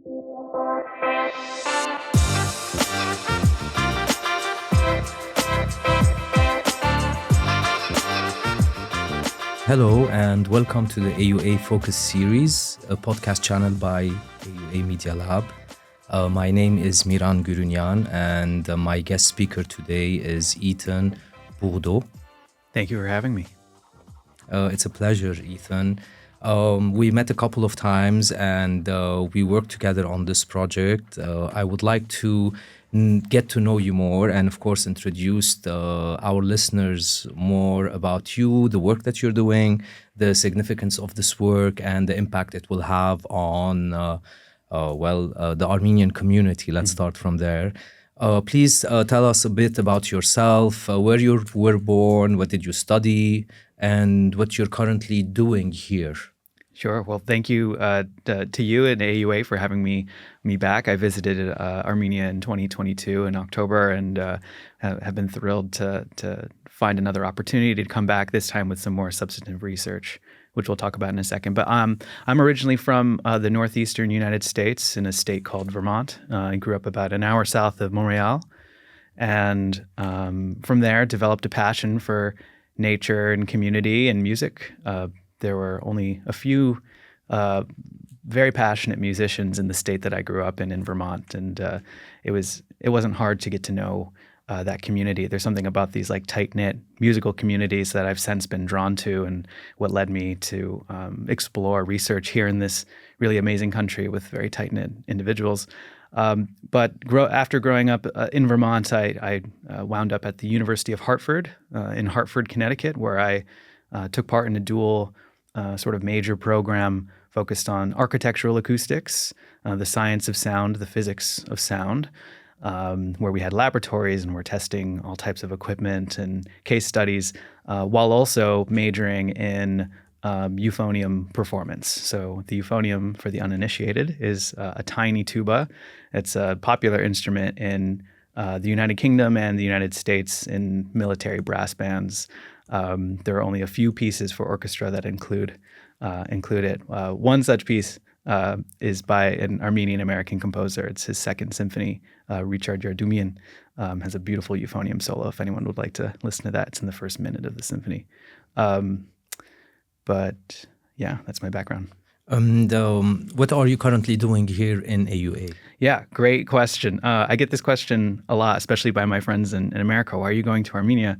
Hello and welcome to the AUA Focus Series, a podcast channel by AUA Media Lab. My name is Mihran Gurunian and my guest speaker today is Ethan Bourdeau. Thank you for having me. It's a pleasure, Ethan. We met a couple of times and we worked together on this project. I would like to get to know you more and, of course, introduce our listeners more about you, the work that you're doing, the significance of this work, and the impact it will have on, the Armenian community. Let's start from there. Please tell us a bit about yourself, where you were born, what did you study, and what you're currently doing here. Sure. Well, thank you to you and AUA for having me back. I visited Armenia in 2022 in October and have been thrilled to find another opportunity to come back, this time with some more substantive research, which we'll talk about in a second. But I'm originally from the northeastern United States in a state called Vermont. I grew up about an hour south of Montreal, and from there developed a passion for nature and community and music. There were only a few very passionate musicians in the state that I grew up in Vermont, and it wasn't hard to get to know that community. There's something about these like tight-knit musical communities that I've since been drawn to, and what led me to explore research here in this really amazing country with very tight-knit individuals. But after growing up in Vermont, I wound up at the University of Hartford in Hartford, Connecticut, where I took part in a dual sort of major program focused on architectural acoustics, the science of sound, the physics of sound, where we had laboratories and we're testing all types of equipment and case studies, while also majoring in euphonium performance. So the euphonium, for the uninitiated, is a tiny tuba. It's a popular instrument in the United Kingdom and the United States in military brass bands. There are only a few pieces for orchestra that include it. One such piece is by an Armenian American composer. It's his second symphony. Richard Yardumian has a beautiful euphonium solo. If anyone would like to listen to that, it's in the first minute of the symphony. But yeah, that's my background. What are you currently doing here in AUA? Yeah, great question. I get this question a lot, especially by my friends in America. Why are you going to Armenia?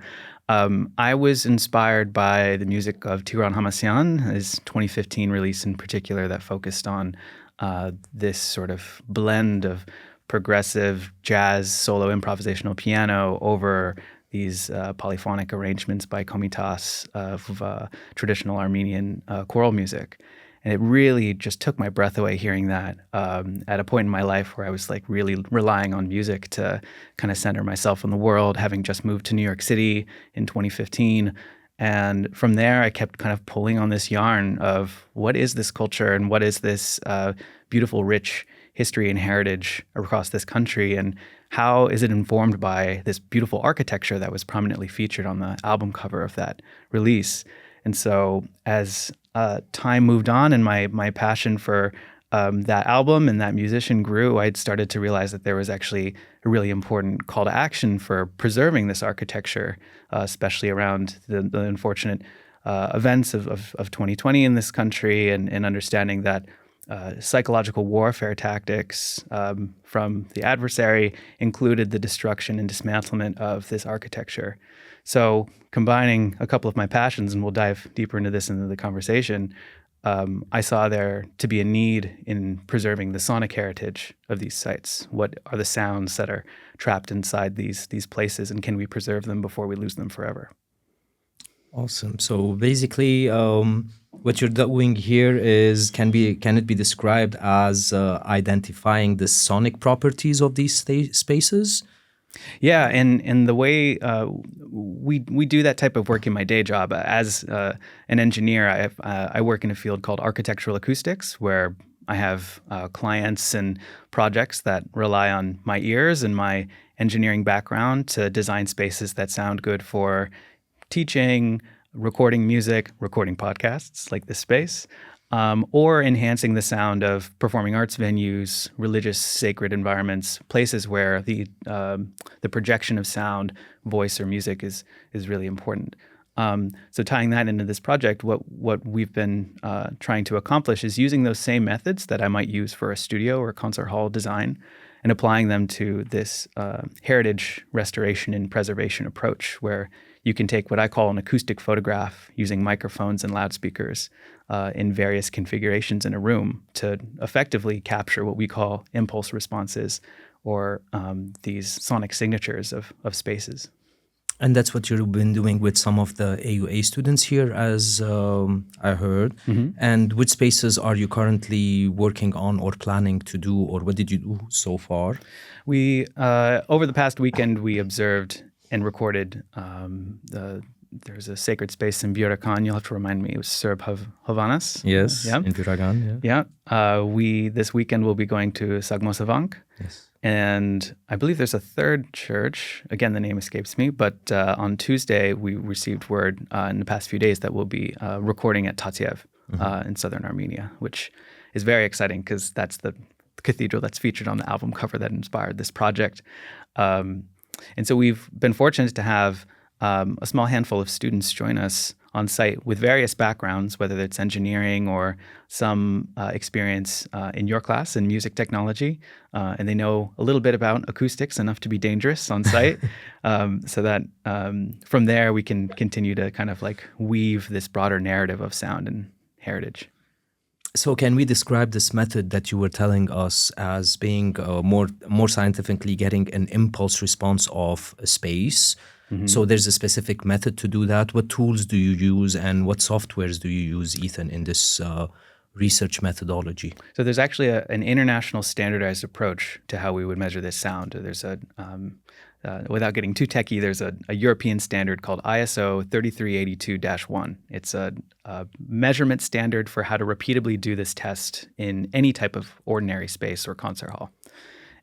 I was inspired by the music of Tigran Hamasyan, his 2015 release in particular that focused on this sort of blend of progressive jazz, solo improvisational piano over these polyphonic arrangements by Komitas of traditional Armenian choral music. And it really just took my breath away hearing that at a point in my life where I was like really relying on music to kind of center myself in the world, having just moved to New York City in 2015. And from there, I kept kind of pulling on this yarn of what is this culture and what is this beautiful, rich history and heritage across this country, and how is it informed by this beautiful architecture that was prominently featured on the album cover of that release. And so as time moved on and my passion for that album and that musician grew, I started to realize that there was actually a really important call to action for preserving this architecture, especially around the unfortunate events of 2020 in this country, and understanding that psychological warfare tactics from the adversary included the destruction and dismantlement of this architecture. So combining a couple of my passions, and we'll dive deeper into this into the conversation, I saw there to be a need in preserving the sonic heritage of these sites. What are the sounds that are trapped inside these places, and can we preserve them before we lose them forever? Awesome. So basically, what you're doing here is can it be described as identifying the sonic properties of these spaces? Yeah, and the way we do that type of work in my day job as an engineer, I work in a field called architectural acoustics, where I have clients and projects that rely on my ears and my engineering background to design spaces that sound good for teaching, recording music, recording podcasts like this space. or enhancing the sound of performing arts venues, religious sacred environments, places where the projection of sound, voice, or music is really important. So tying that into this project, what we've been trying to accomplish is using those same methods that I might use for a studio or concert hall design and applying them to this heritage restoration and preservation approach, where you can take what I call an acoustic photograph using microphones and loudspeakers in various configurations in a room to effectively capture what we call impulse responses, or these sonic signatures of spaces. And that's what you've been doing with some of the AUA students here, as I heard. Mm-hmm. And which spaces are you currently working on or planning to do, or what did you do so far? We, over the past weekend, we observed and recorded there's a sacred space in Byurakan. You'll have to remind me. It was Serb Havanas. Yes, yeah. in Byurakan, yeah. Yeah. This weekend we'll be going to Saghmosavank. Yes. And I believe there's a third church. Again, the name escapes me. But on Tuesday, we received word in the past few days that we'll be recording at Tatyev in southern Armenia, which is very exciting because that's the cathedral that's featured on the album cover that inspired this project. And so we've been fortunate to have a small handful of students join us on site with various backgrounds, whether it's engineering or some experience in your class in music technology. And they know a little bit about acoustics, enough to be dangerous on site, so that from there we can continue to kind of like weave this broader narrative of sound and heritage. So can we describe this method that you were telling us as being more scientifically getting an impulse response of a space? Mm-hmm. So there's a specific method to do that. What tools do you use and what softwares do you use, Ethan, in this research methodology? So there's actually an international standardized approach to how we would measure this sound. There's without getting too techy, there's a European standard called ISO 3382-1. It's a measurement standard for how to repeatably do this test in any type of ordinary space or concert hall.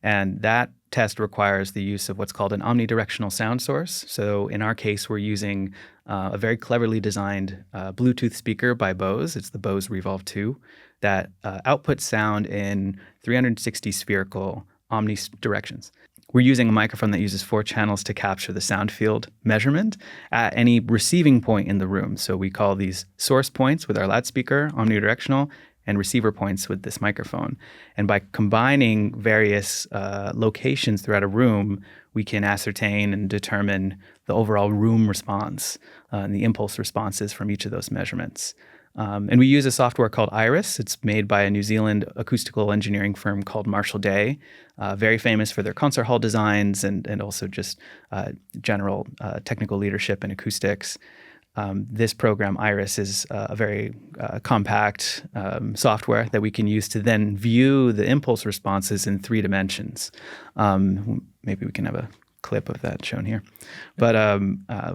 And that test requires the use of what's called an omnidirectional sound source. So in our case, we're using a very cleverly designed Bluetooth speaker by Bose. It's the Bose Revolve 2 that outputs sound in 360 spherical omnidirections. We're using a microphone that uses 4 channels to capture the sound field measurement at any receiving point in the room. So we call these source points with our loudspeaker, omnidirectional, and receiver points with this microphone. And by combining various locations throughout a room, we can ascertain and determine the overall room response and the impulse responses from each of those measurements. And we use a software called Iris. It's made by a New Zealand acoustical engineering firm called Marshall Day, very famous for their concert hall designs and also just general technical leadership in acoustics. This program, Iris, is a very compact software that we can use to then view the impulse responses in 3 dimensions. Maybe we can have a clip of that shown here. But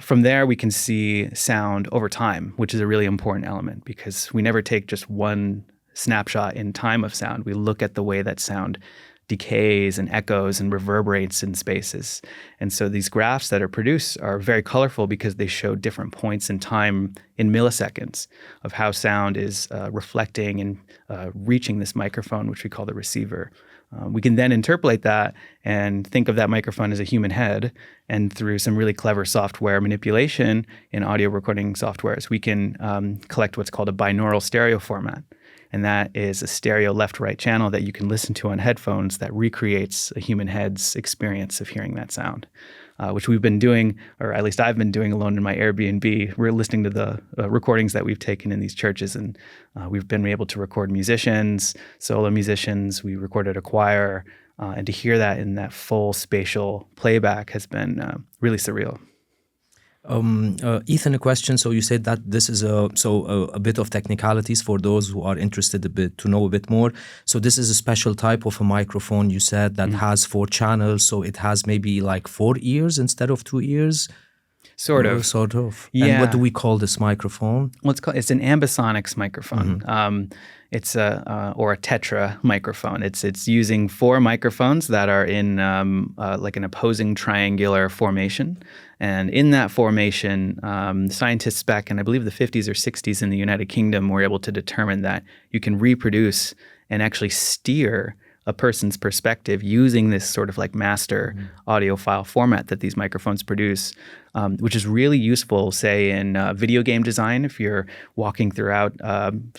from there, we can see sound over time, which is a really important element because we never take just one snapshot in time of sound. We look at the way that sound decays and echoes and reverberates in spaces. And so these graphs that are produced are very colorful because they show different points in time in milliseconds of how sound is reflecting and reaching this microphone, which we call the receiver. We can then interpolate that and think of that microphone as a human head. And through some really clever software manipulation in audio recording softwares, we can collect what's called a binaural stereo format. And that is a stereo left-right channel that you can listen to on headphones that recreates a human head's experience of hearing that sound, which we've been doing, or at least I've been doing alone in my Airbnb. We're listening to the recordings that we've taken in these churches, and we've been able to record musicians, solo musicians. We recorded a choir, and to hear that in that full spatial playback has been really surreal. Ethan, a question. So you said that this is a bit of technicalities for those who are interested to know a bit more. So this is a special type of a microphone, you said, that has 4 channels. So it has maybe like 4 ears instead of 2 ears? Sort Oh, of. sort of. And what Yeah. do we call this microphone? Well, it's an ambisonics microphone. It's or a tetra microphone. It's using 4 microphones that are in like an opposing triangular formation, and in that formation, scientists back in I believe the 50s or 60s in the United Kingdom were able to determine that you can reproduce and actually steer a person's perspective using this sort of like master audiophile format that these microphones produce, which is really useful, say, in video game design. If you're walking throughout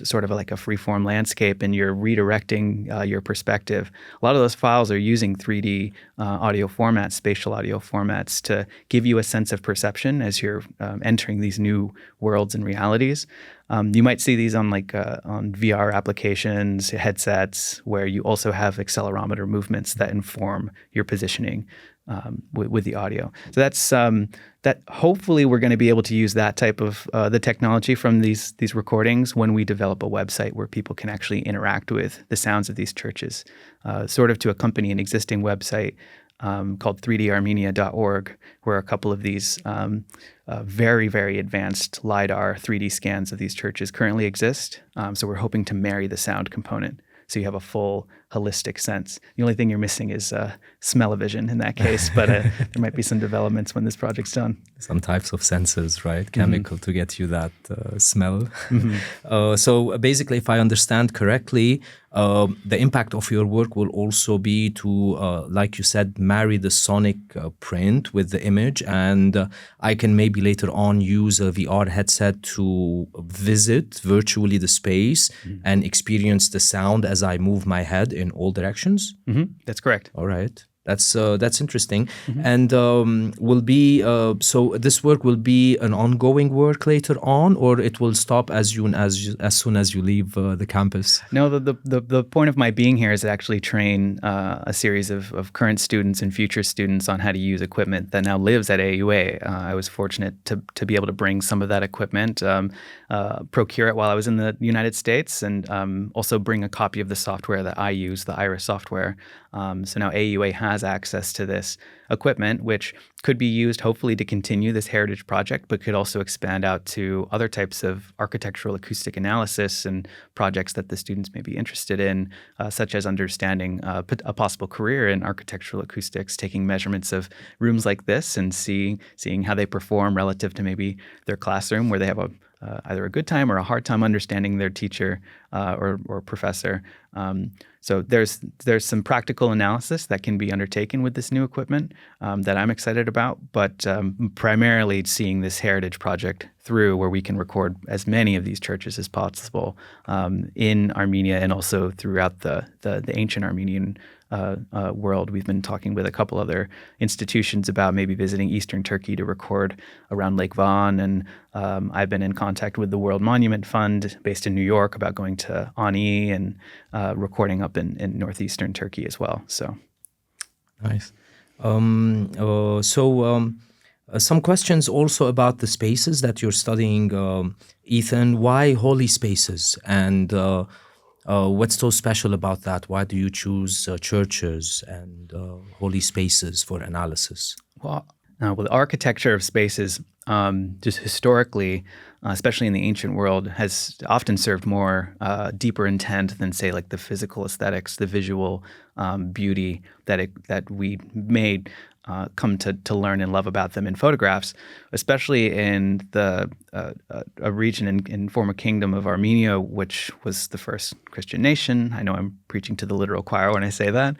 sort of like a free-form landscape and you're redirecting your perspective, a lot of those files are using 3D audio formats, spatial audio formats, to give you a sense of perception as you're entering these new worlds and realities. You might see these on on VR applications, headsets, where you also have accelerometer movements that inform your positioning with the audio. So that's that. Hopefully, we're going to be able to use that type of the technology from these recordings when we develop a website where people can actually interact with the sounds of these churches, sort of to accompany an existing website called 3darmenia.org, where a couple of these very, very advanced LiDAR 3D scans of these churches currently exist. So we're hoping to marry the sound component so you have a full holistic sense. The only thing you're missing is smell-o-vision in that case, but there might be some developments when this project's done. Some types of sensors, right? Chemical to get you that smell. So basically, if I understand correctly, the impact of your work will also be to, like you said, marry the sonic print with the image, and I can maybe later on use a VR headset to visit virtually the space and experience the sound as I move my head in all directions. That's correct. All right. That's interesting, and will be so. This work will be an ongoing work later on, or it will stop as soon as you leave the campus. No, the point of my being here is to actually train a series of current students and future students on how to use equipment that now lives at AUA. I was fortunate to be able to bring some of that equipment, procure it while I was in the United States, and also bring a copy of the software that I use, the Iris software. So now AUA has access to this equipment, which could be used hopefully to continue this heritage project, but could also expand out to other types of architectural acoustic analysis and projects that the students may be interested in, such as understanding a possible career in architectural acoustics, taking measurements of rooms like this and seeing how they perform relative to maybe their classroom, where they have either a good time or a hard time understanding their teacher or professor. So there's some practical analysis that can be undertaken with this new equipment that I'm excited about, but primarily seeing this heritage project through, where we can record as many of these churches as possible in Armenia and also throughout the ancient Armenian world. We've been talking with a couple other institutions about maybe visiting Eastern Turkey to record around Lake Van, and I've been in contact with the World Monument Fund based in New York about going to Ani and recording up in northeastern Turkey as well. So nice. Some questions also about the spaces that you're studying, Ethan. Why holy spaces, and what's so special about that? Why do you choose churches and holy spaces for analysis? Well, the architecture of spaces, just historically, especially in the ancient world, has often served more deeper intent than, say, like the physical aesthetics, the visual beauty that we may come to learn and love about them in photographs, especially in a region in former kingdom of Armenia, which was the first Christian nation. I know I'm preaching to the literal choir when I say that,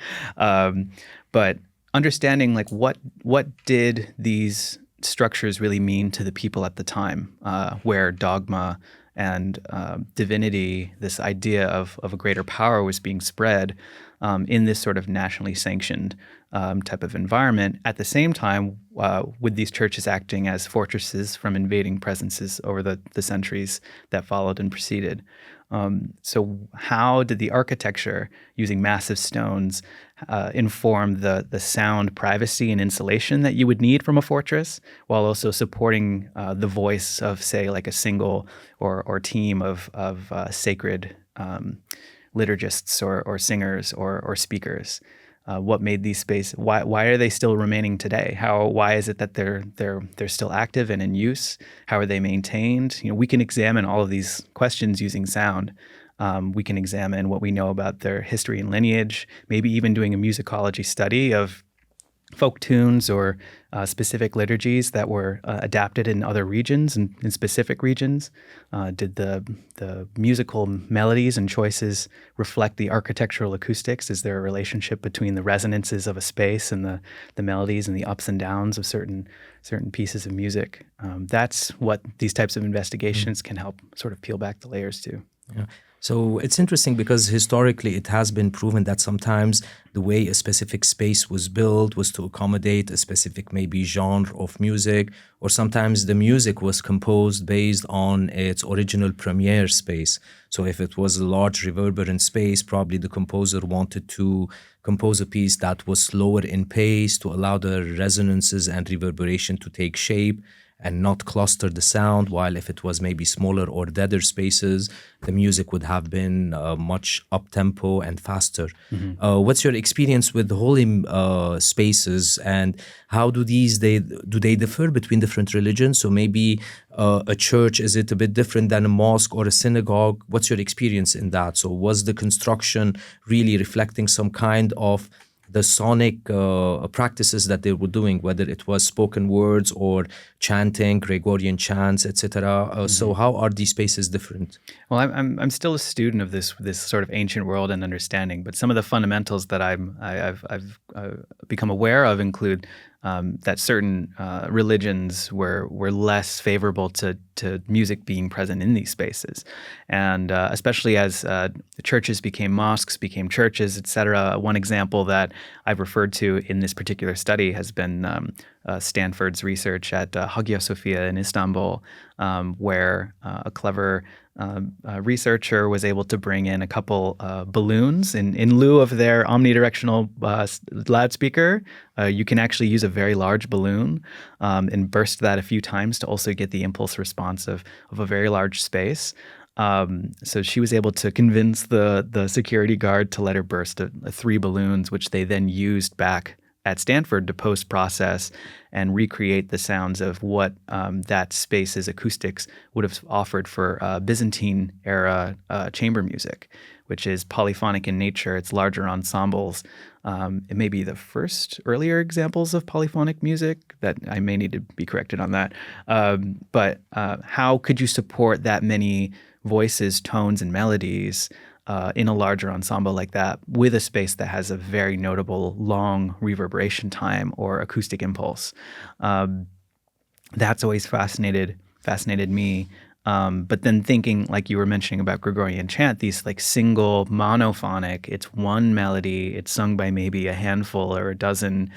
but understanding like what did these structures really mean to the people at the time, where dogma and divinity, this idea of a greater power, was being spread in this sort of nationally sanctioned type of environment. At the same time, with these churches acting as fortresses from invading presences over the centuries that followed and preceded. So how did the architecture, using massive stones, inform the sound privacy and insulation that you would need from a fortress, while also supporting the voice of, say, like a single or team of sacred liturgists or singers or speakers? what made these spaces? Why are they still remaining today? Why is it that they're still active and in use? How are they maintained? We can examine all of these questions using sound. We can examine what we know about their history and lineage, maybe even doing a musicology study of folk tunes or specific liturgies that were adapted in other regions and in specific regions. Did the musical melodies and choices reflect the architectural acoustics? Is there a relationship between the resonances of a space and the melodies and the ups and downs of certain pieces of music? That's what these types of investigations can help sort of peel back the layers to. Yeah. So it's interesting because historically it has been proven that sometimes the way a specific space was built was to accommodate a specific maybe genre of music, or sometimes the music was composed based on its original premiere space. So if it was a large reverberant space, probably the composer wanted to compose a piece that was slower in pace to allow the resonances and reverberation to take shape and not cluster the sound, while if it was maybe smaller or deader spaces, the music would have been much up-tempo and faster. Mm-hmm. What's your experience with holy spaces, and how do they differ between different religions? So maybe a church, is it a bit different than a mosque or a synagogue? What's your experience in that? So was the construction really reflecting some kind of the sonic practices that they were doing, whether it was spoken words or chanting, Gregorian chants, etc. So how are these spaces different? Well, I'm still a student of this sort of ancient world and understanding, but some of the fundamentals that I've become aware of include that certain religions were less favorable to music being present in these spaces, and especially as the churches became mosques, became churches, etc. One example that I've referred to in this particular study has been Stanford's research at Hagia Sophia in Istanbul, where a clever researcher was able to bring in a couple balloons in lieu of their omnidirectional loudspeaker. You can actually use a very large balloon and burst that a few times to also get the impulse response of a very large space. So she was able to convince the security guard to let her burst 3 balloons, which they then used back at Stanford to post-process and recreate the sounds of what that space's acoustics would have offered for Byzantine-era chamber music, which is polyphonic in nature. It's larger ensembles. It may be the first earlier examples of polyphonic music. That I may need to be corrected on that. But how could you support that many voices, tones, and melodies in a larger ensemble like that with a space that has a very notable long reverberation time or acoustic impulse? That's always fascinated me. But then thinking, like you were mentioning about Gregorian chant, these like single monophonic, it's one melody, it's sung by maybe a handful or a dozen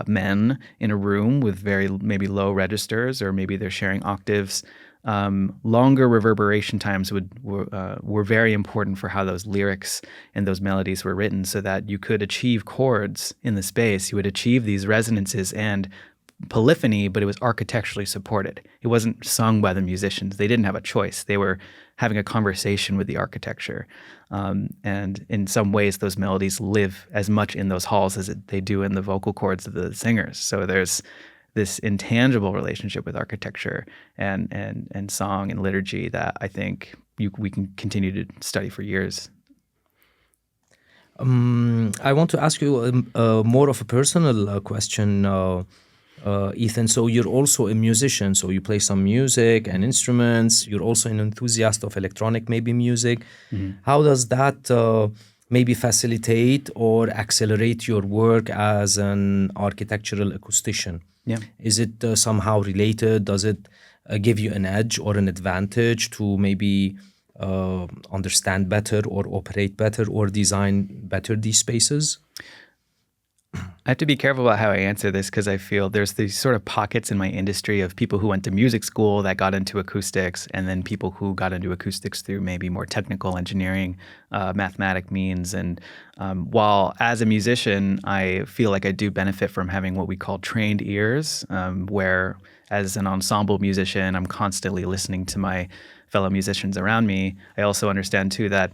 men in a room with very maybe low registers, or maybe they're sharing octaves. Longer reverberation times were very important for how those lyrics and those melodies were written, so that you could achieve chords in the space. You would achieve these resonances and polyphony, but it was architecturally supported. It wasn't sung by the musicians. They didn't have a choice. They were having a conversation with the architecture. And in some ways, those melodies live as much in those halls as they do in the vocal cords of the singers. So there's this intangible relationship with architecture and song and liturgy that I think we can continue to study for years. I want to ask you more of a personal question, Ethan. So you're also a musician, so you play some music and instruments. You're also an enthusiast of electronic maybe music. Mm-hmm. How does that maybe facilitate or accelerate your work as an architectural acoustician? Yeah. Is it somehow related? Does it give you an edge or an advantage to maybe understand better or operate better or design better these spaces? I have to be careful about how I answer this, because I feel there's these sort of pockets in my industry of people who went to music school that got into acoustics, and then people who got into acoustics through maybe more technical engineering, mathematic means. And while as a musician, I feel like I do benefit from having what we call trained ears, where as an ensemble musician, I'm constantly listening to my fellow musicians around me. I also understand too that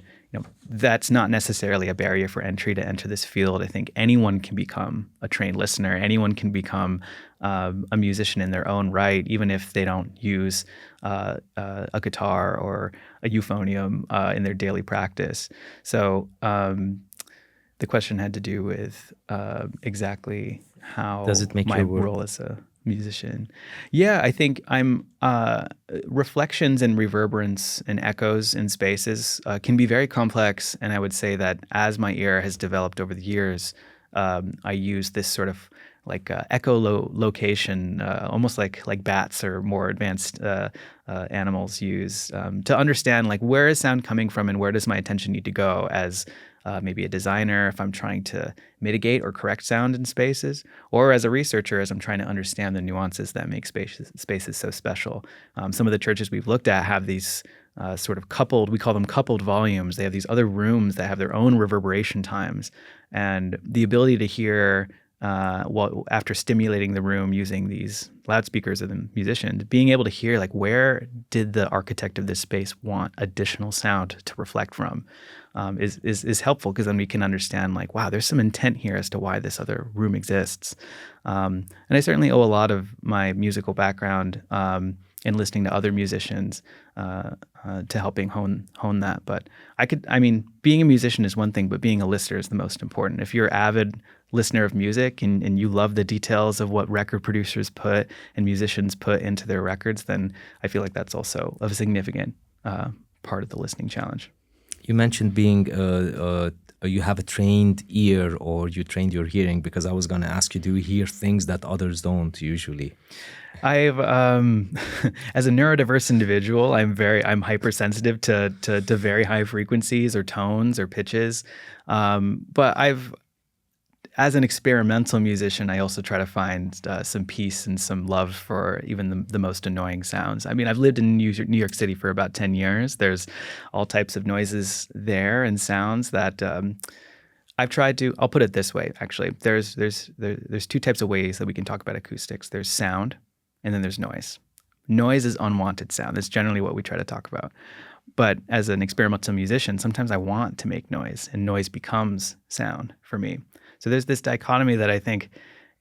that's not necessarily a barrier for entry to enter this field. I think anyone can become a trained listener. Anyone can become a musician in their own right, even if they don't use a guitar or a euphonium in their daily practice. So the question had to do with exactly how Does it make my your work? role as a musician. Yeah, I think I'm reflections and reverberance and echoes in spaces can be very complex. And I would say that as my ear has developed over the years, I use this sort of like echolocation, almost like bats or more advanced animals use to understand like where is sound coming from and where does my attention need to go as maybe a designer if I'm trying to mitigate or correct sound in spaces, or as a researcher as I'm trying to understand the nuances that make spaces so special. Some of the churches we've looked at have these sort of coupled, we call them coupled volumes. They have these other rooms that have their own reverberation times. And the ability to hear after stimulating the room using these loudspeakers of the musicians, being able to hear like where did the architect of this space want additional sound to reflect from is helpful, because then we can understand like, wow, there's some intent here as to why this other room exists. And I certainly owe a lot of my musical background in listening to other musicians to helping hone that. But being a musician is one thing, but being a listener is the most important. If you're an avid listener of music and you love the details of what record producers put and musicians put into their records, then I feel like that's also a significant part of the listening challenge. You mentioned being you have a trained ear, or you trained your hearing, because I was going to ask you, do you hear things that others don't usually? I've as a neurodiverse individual, I'm hypersensitive to very high frequencies or tones or pitches. But as an experimental musician, I also try to find some peace and some love for even the most annoying sounds. I mean, I've lived in New York City for about 10 years. There's all types of noises there and sounds that I've tried to. I'll put it this way, actually. There's two types of ways that we can talk about acoustics. There's sound, and then there's noise. Noise is unwanted sound. That's generally what we try to talk about. But as an experimental musician, sometimes I want to make noise, and noise becomes sound for me. So there's this dichotomy that I think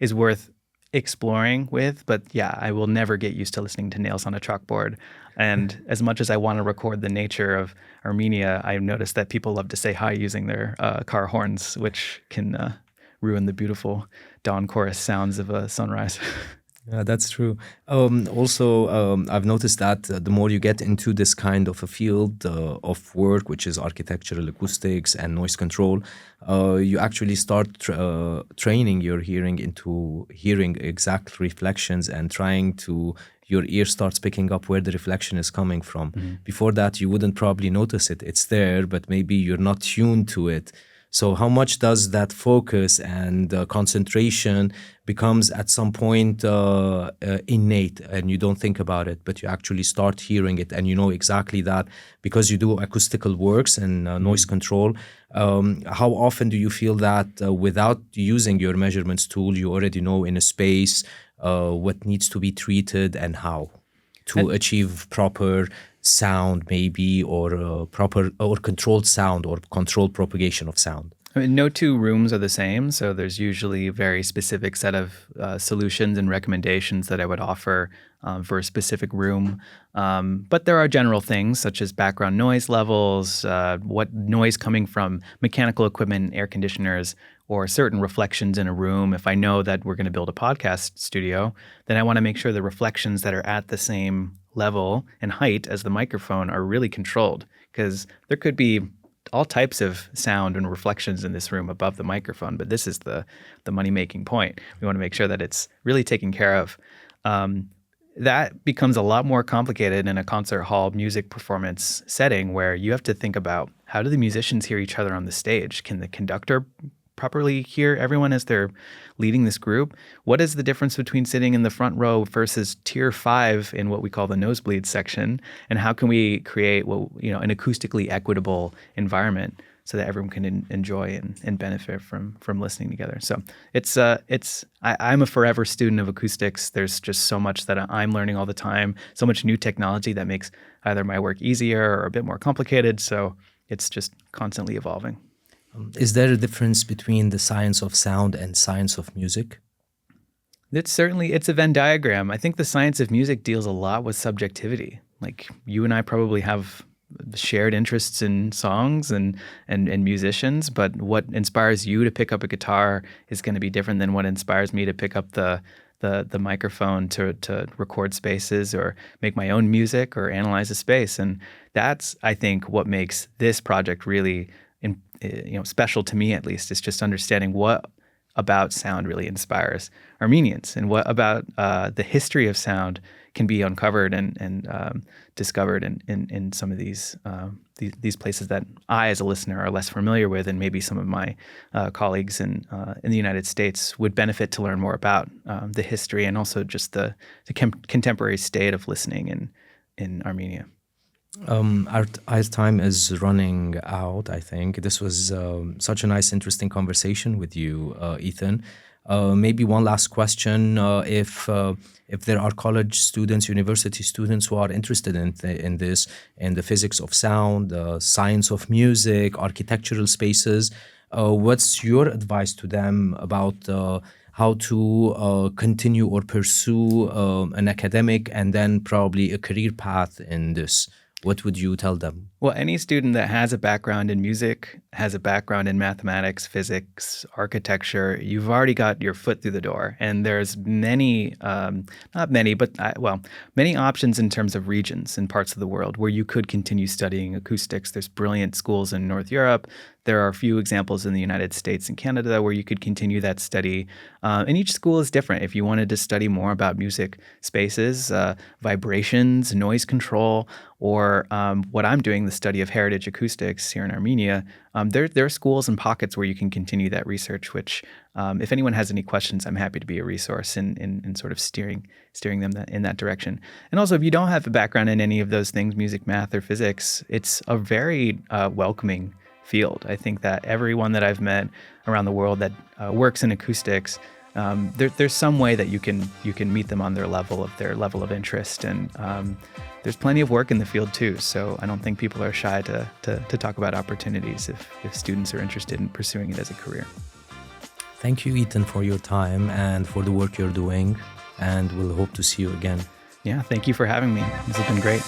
is worth exploring with. But yeah, I will never get used to listening to nails on a chalkboard. And as much as I want to record the nature of Armenia, I've noticed that people love to say hi using their car horns, which can ruin the beautiful dawn chorus sounds of a sunrise. Yeah, that's true. Also, I've noticed that the more you get into this kind of a field of work, which is architectural acoustics and noise control, you actually start training your hearing into hearing exact reflections and your ear starts picking up where the reflection is coming from. Mm-hmm. Before that, you wouldn't probably notice it. It's there, but maybe you're not tuned to it. So how much does that focus and concentration becomes at some point innate, and you don't think about it, but you actually start hearing it, and you know exactly that because you do acoustical works and noise control. How often do you feel that without using your measurements tool, you already know in a space what needs to be treated and how to achieve proper sound, maybe, or proper or controlled sound or controlled propagation of sound? I mean, no two rooms are the same, so there's usually a very specific set of solutions and recommendations that I would offer for a specific room. But there are general things such as background noise levels, what noise coming from mechanical equipment, air conditioners, or certain reflections in a room. If I know that we're going to build a podcast studio, then I want to make sure the reflections that are at the same level and height as the microphone are really controlled, because there could be all types of sound and reflections in this room above the microphone, but this is the money-making point. We want to make sure that it's really taken care of. That becomes a lot more complicated in a concert hall music performance setting, where you have to think about, how do the musicians hear each other on the stage? Can the conductor properly hear everyone as they're leading this group? What is the difference between sitting in the front row versus tier 5 in what we call the nosebleed section? And how can we create an acoustically equitable environment so that everyone can enjoy and benefit from listening together? So I'm a forever student of acoustics. There's just so much that I'm learning all the time, so much new technology that makes either my work easier or a bit more complicated. So it's just constantly evolving. Is there a difference between the science of sound and science of music? It's a Venn diagram. I think the science of music deals a lot with subjectivity. Like you and I probably have shared interests in songs and musicians, but what inspires you to pick up a guitar is going to be different than what inspires me to pick up the microphone to record spaces or make my own music or analyze a space. And that's, I think, what makes this project really special to me, at least. It's just understanding what about sound really inspires Armenians, and what about the history of sound can be uncovered and discovered in some of these places that I, as a listener, are less familiar with, and maybe some of my colleagues in the United States would benefit to learn more about the history and also just the contemporary state of listening in Armenia. Our time is running out, I think. This was such a nice, interesting conversation with you, Ethan. Maybe one last question. If there are college students, university students who are interested in the physics of sound, the science of music, architectural spaces, what's your advice to them about how to continue or pursue an academic and then probably a career path in this? What would you tell them? Well, any student that has a background in music, has a background in mathematics, physics, architecture, you've already got your foot through the door. And there's many, not many, but many options in terms of regions and parts of the world where you could continue studying acoustics. There's brilliant schools in North Europe. There are a few examples in the United States and Canada where you could continue that study. And each school is different. If you wanted to study more about music spaces, vibrations, noise control, or what I'm doing, the study of heritage acoustics here in Armenia, there are schools and pockets where you can continue that research, which if anyone has any questions, I'm happy to be a resource in sort of steering them in that direction. And also, if you don't have a background in any of those things, music, math, or physics, it's a very welcoming field. I think that everyone that I've met around the world that works in acoustics, there's some way that you can meet them on their level of interest, and there's plenty of work in the field too. So I don't think people are shy to talk about opportunities if students are interested in pursuing it as a career. Thank you, Ethan, for your time and for the work you're doing, and we'll hope to see you again. Yeah, thank you for having me. This has been great.